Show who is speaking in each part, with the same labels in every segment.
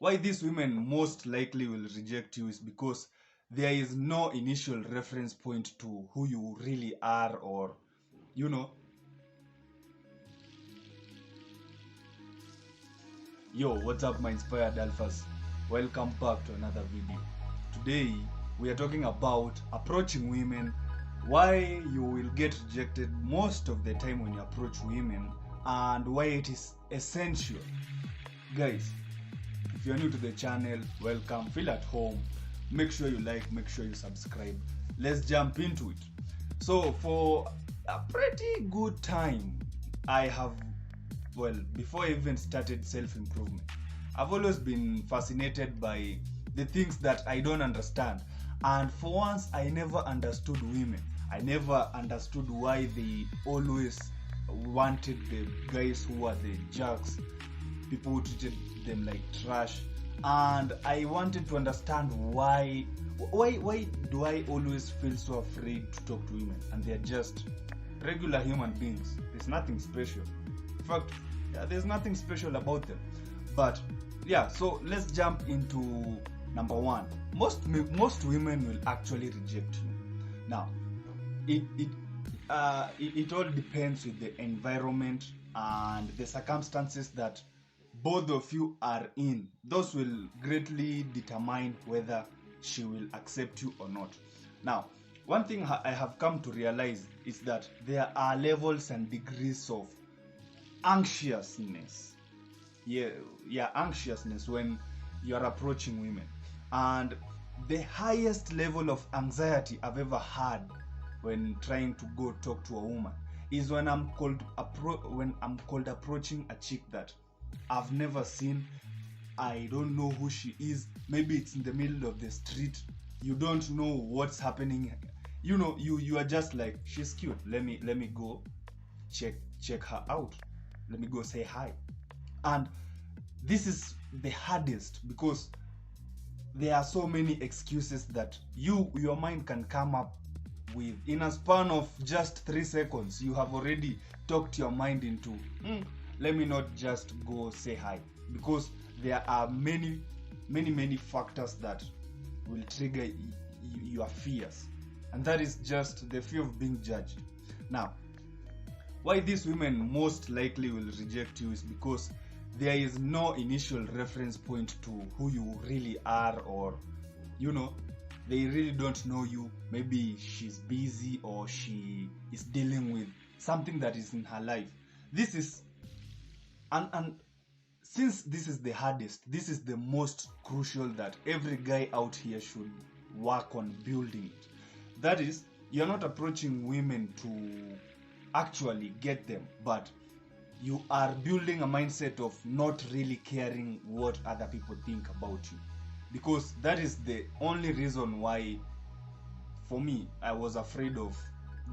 Speaker 1: Why these women most likely will reject you is because there is no initial reference point to who you really are, or you know yo, what's up my inspired alphas? Welcome back to another video. Today we are talking about approaching women, why you will get rejected most of the time when you approach women, and why it is essential. Guys, if you're new to the channel, welcome, feel at home. Make sure you like, make sure you subscribe. Let's jump into it. So for a pretty good time, before I even started self-improvement, I've always been fascinated by the things that I don't understand. And for once, I never understood women. I never understood why they always wanted the guys who were the jerks, people who treated them like trash. And I wanted to understand why do I always feel so afraid to talk to women, and they're just regular human beings. There's nothing special. In fact, there's nothing special about them. But yeah, so let's jump into number one. Most women will actually reject you. Now, it all depends with the environment and the circumstances that both of you are in. Those will greatly determine whether she will accept you or not. Now, one thing I have come to realize is that there are levels and degrees of anxiousness. Anxiousness when you are approaching women. And the highest level of anxiety I've ever had when trying to go talk to a woman is when I'm called approaching a chick that I've never seen. I don't know who she is. Maybe it's in the middle of the street. You don't know what's happening. You are just like, she's cute. Let me go check her out. Let me go say hi. And this is the hardest because there are so many excuses that your mind can come up with. In a span of just 3 seconds, you have already talked your mind into let me not just go say hi, because there are many factors that will trigger your fears, and that is just the fear of being judged. Now, why these women most likely will reject you is because there is no initial reference point to who you really are, or they really don't know you. Maybe she's busy or she is dealing with something that is in her life. This is and since this is the hardest, this is the most crucial that every guy out here should work on building it. That is, you're not approaching women to actually get them, but you are building a mindset of not really caring what other people think about you. Because that is the only reason why, for me, I was afraid of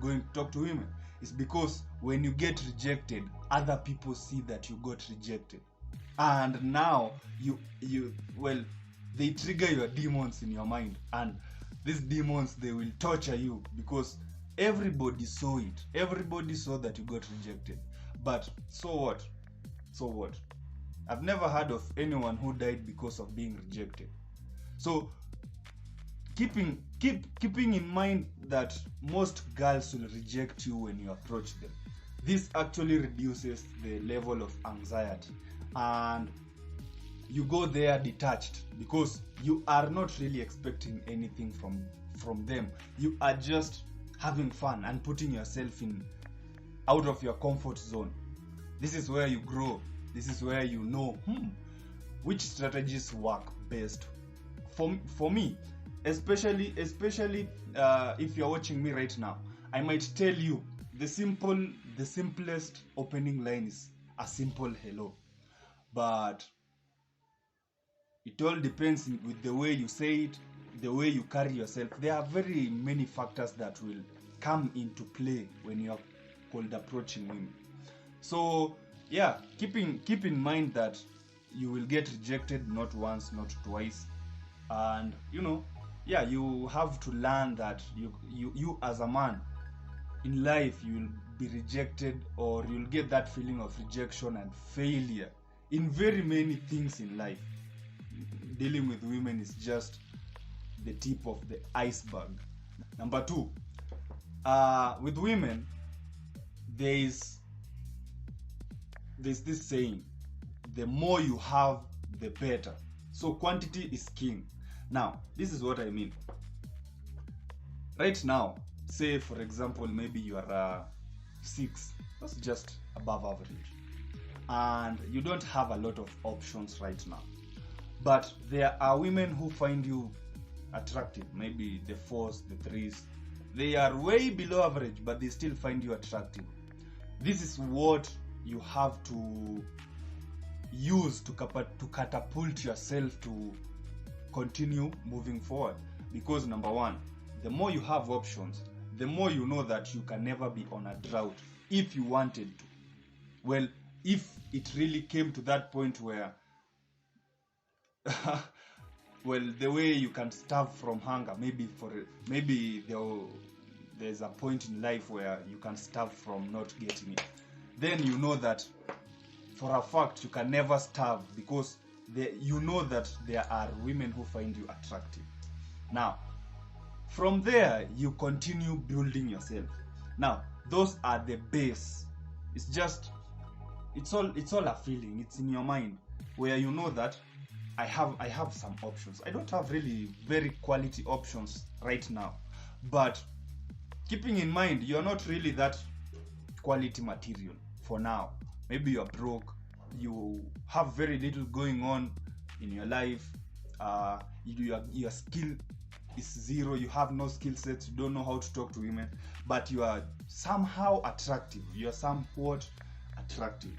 Speaker 1: going to talk to women. It's because when you get rejected, other people see that you got rejected. And now they trigger your demons in your mind. And these demons, they will torture you because everybody saw it. Everybody saw that you got rejected. But so what? So what? I've never heard of anyone who died because of being rejected. So keeping in mind that most girls will reject you when you approach them, this actually reduces the level of anxiety, and you go there detached because you are not really expecting anything from them. You are just having fun and putting yourself out of your comfort zone. This is where you grow. This is where you know which strategies work best. For me, especially if you're watching me right now, I might tell you the simplest opening line is a simple hello, but it all depends with the way you say it, the way you carry yourself. There are very many factors that will come into play when you are cold approaching women. So yeah, keep in mind that you will get rejected not once, not twice, and you have to learn that you as a man in life, you'll be rejected, or you'll get that feeling of rejection and failure in very many things in life. dealing with women is just the tip of the iceberg. Number two, with women, there's this saying, the more you have, the better. So quantity is king. Now, this is what I mean. Right now, say for example, maybe you are 6, that's just above average, and you don't have a lot of options right now. But there are women who find you attractive, maybe the 4s, the 3s. They are way below average, but they still find you attractive. This is what you have to use to catapult yourself to continue moving forward. Because number one, the more you have options, the more you know that you can never be on a drought if you wanted to. Well, if it really came to that point where well, the way you can starve from hunger, maybe there's a point in life where you can starve from not getting it, then you know that for a fact you can never starve, because you know that there are women who find you attractive. Now, from there, you continue building yourself. Now, those are the base. It's all a feeling. It's in your mind where you know that I have some options. I don't have really very quality options right now, but keeping in mind you're not really that quality material for now. Maybe you're broke, you have very little going on in your life, your skill is zero, you have no skill sets, you don't know how to talk to women, but you are somehow attractive, you're somewhat attractive.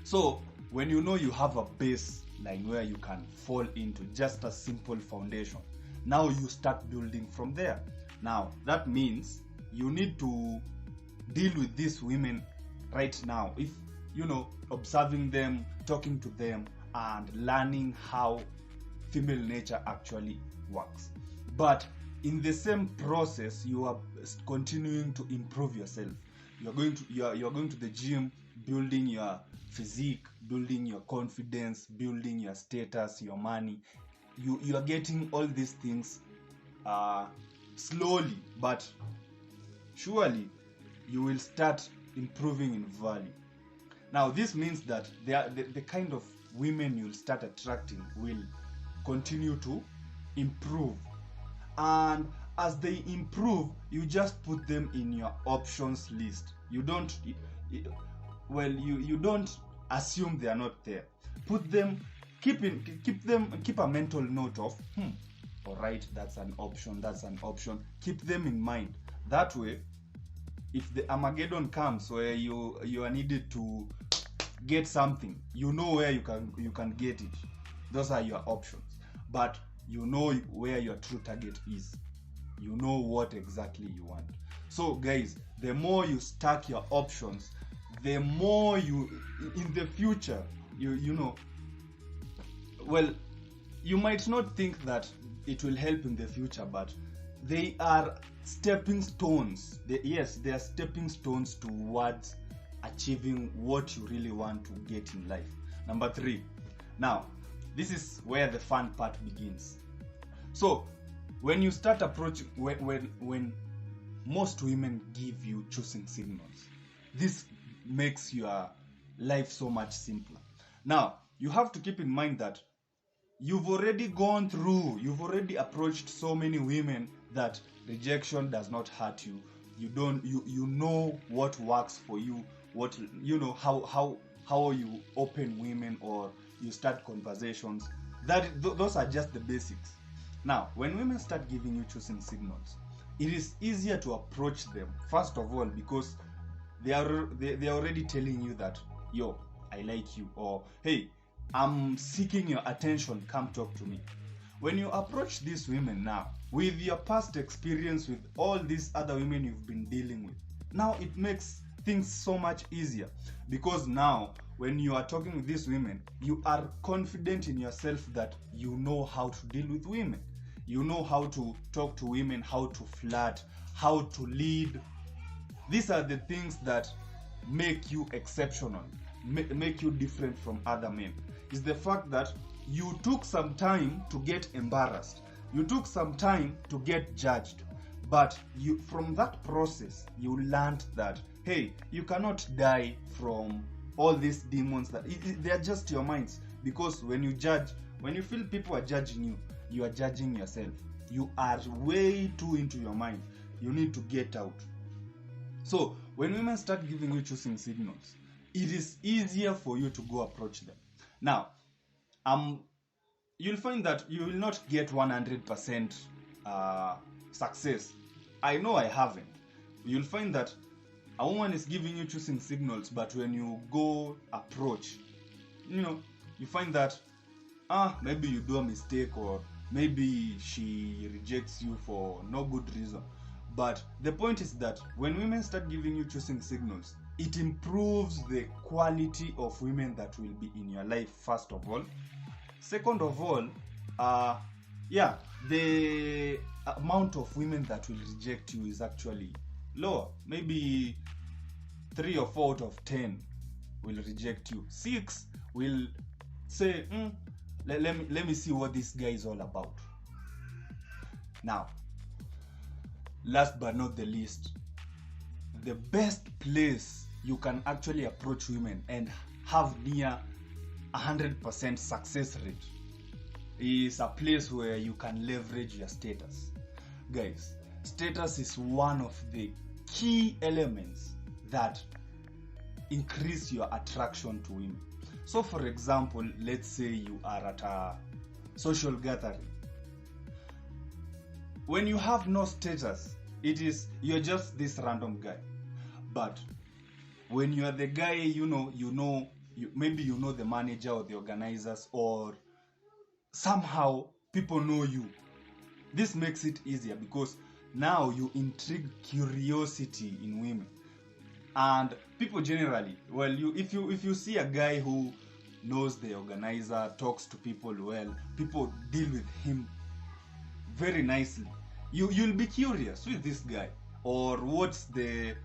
Speaker 1: So when you know you have a baseline where you can fall into, just a simple foundation, now you start building from there. Now that means you need to deal with these women right now, if observing them, talking to them, and learning how female nature actually works. But in the same process, you are continuing to improve yourself. You're going to the gym, building your physique, building your confidence, building your status, your money. You are getting all these things slowly, but surely you will start improving in value. Now this means that the kind of women you'll start attracting will continue to improve, and as they improve, you just put them in your options list. You don't assume they are not there. Put them, keep a mental note of all right, that's an option. Keep them in mind. That way, if the Armageddon comes where you are needed to get something, you know where you can get it. Those are your options. But you know where your true target is. You know what exactly you want. So guys, the more you stack your options, the more you, in the future, you might not think that it will help in the future, but they are stepping stones. They are stepping stones towards achieving what you really want to get in life. Number 3. Now, this is where the fun part begins. So, when you start approaching, when most women give you choosing signals, this makes your life so much simpler. Now, you have to keep in mind that you've already approached so many women that rejection does not hurt you. You know what works for you, how you open women or you start conversations. Those are just the basics. Now, when women start giving you choosing signals, it is easier to approach them, first of all, because they are already telling you that, yo, I like you, or hey, I'm seeking your attention, come talk to me. When you approach these women now, with your past experience with all these other women you've been dealing with, now it makes things so much easier, because now when you are talking with these women, you are confident in yourself that you know how to deal with women. You know how to talk to women, how to flirt, how to lead. These are the things that make you exceptional, make you different from other men. Is the fact that you took some time to get embarrassed, you took some time to get judged, but you, from that process, you learned that, hey, you cannot die from all these demons, that they are just your minds. Because when you judge, when you feel people are judging you are judging yourself. You are way too into your mind. You need to get out. So when women start giving you choosing signals, it is easier for you to go approach them. Now, you'll find that you will not get 100% success. I know I haven't. You'll find that a woman is giving you choosing signals, but when you go approach, you find that maybe you do a mistake, or maybe she rejects you for no good reason. But the point is that when women start giving you choosing signals, it improves the quality of women that will be in your life, first of all. Second of all, the amount of women that will reject you is actually lower. Maybe 3 or 4 out of 10 will reject you. 6 will say, let me see what this guy is all about. Now, last but not the least, the best place you can actually approach women and have near 100% success rate is a place where you can leverage your status. Guys, status is one of the key elements that increase your attraction to women. So for example, let's say you are at a social gathering. When you have no status, you're just this random guy. But when you are the guy, maybe you know the manager or the organizers, or somehow people know you. This makes it easier because now you intrigue curiosity in women. And people generally, if you see a guy who knows the organizer, talks to people well, people deal with him very nicely, you'll be curious with this guy, or what's the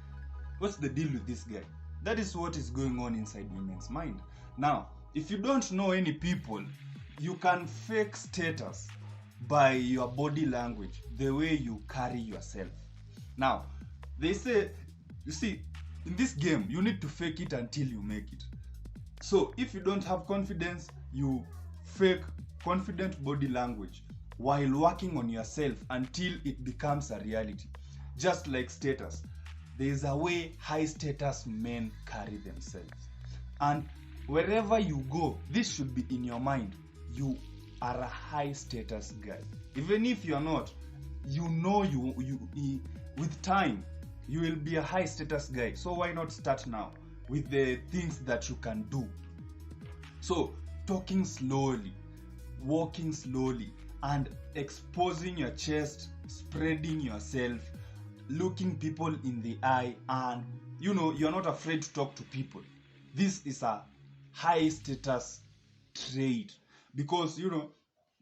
Speaker 1: deal with this guy. That is what is going on inside women's mind. Now, if you don't know any people, you can fake status by your body language, the way you carry yourself. Now, they say, you see, in this game, you need to fake it until you make it. So if you don't have confidence, you fake confident body language while working on yourself until it becomes a reality. Just like status, there is a way high status men carry themselves. And wherever you go, this should be in your mind. You are a high status guy. Even if you are not, with time, you will be a high status guy. So why not start now with the things that you can do? So talking slowly, walking slowly, and exposing your chest, spreading yourself, looking people in the eye, and you're not afraid to talk to people. This is a high status trait, because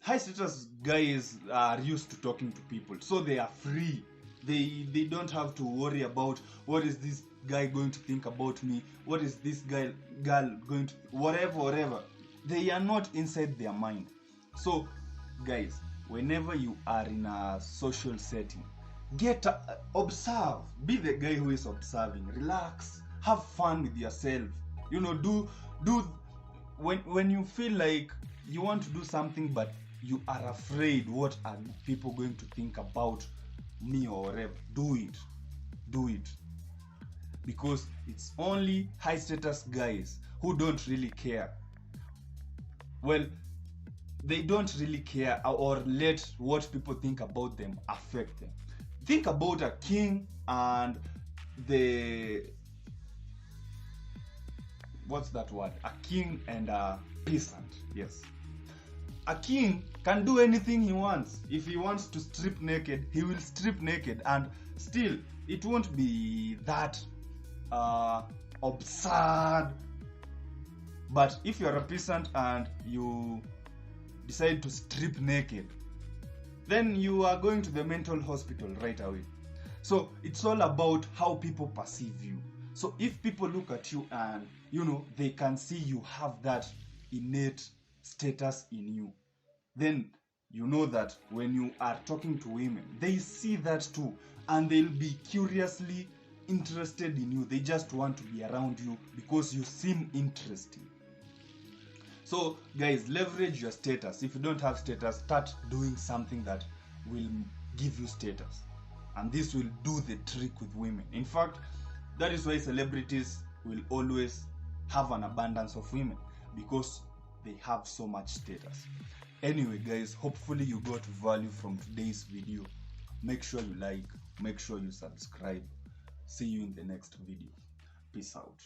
Speaker 1: high status guys are used to talking to people, so they are free. They don't have to worry about what is this guy going to think about me, what is this girl going to, whatever. They are not inside their mind. So guys, whenever you are in a social setting, observe, be the guy who is observing, relax, have fun with yourself. Do when you feel like you want to do something but you are afraid, what are people going to think about me or whatever, do it, because it's only high status guys who don't really care. They don't really care or let what people think about them affect them. Think about a king and what's that word? A king and a peasant. Yes. A king can do anything he wants. If he wants to strip naked, he will strip naked, and still it won't be that absurd. But if you're a peasant and you decide to strip naked, then you are going to the mental hospital right away. So it's all about how people perceive you. So if people look at you and they can see you have that innate status in you, then you know that when you are talking to women, they see that too, and they'll be curiously interested in you. They just want to be around you because you seem interesting. So guys, leverage your status. If you don't have status, start doing something that will give you status, and this will do the trick with women. In fact, that is why celebrities will always have an abundance of women, because they have so much status. Anyway guys, hopefully you got value from today's video. Make sure you like, make sure you subscribe. See you in the next video. Peace out.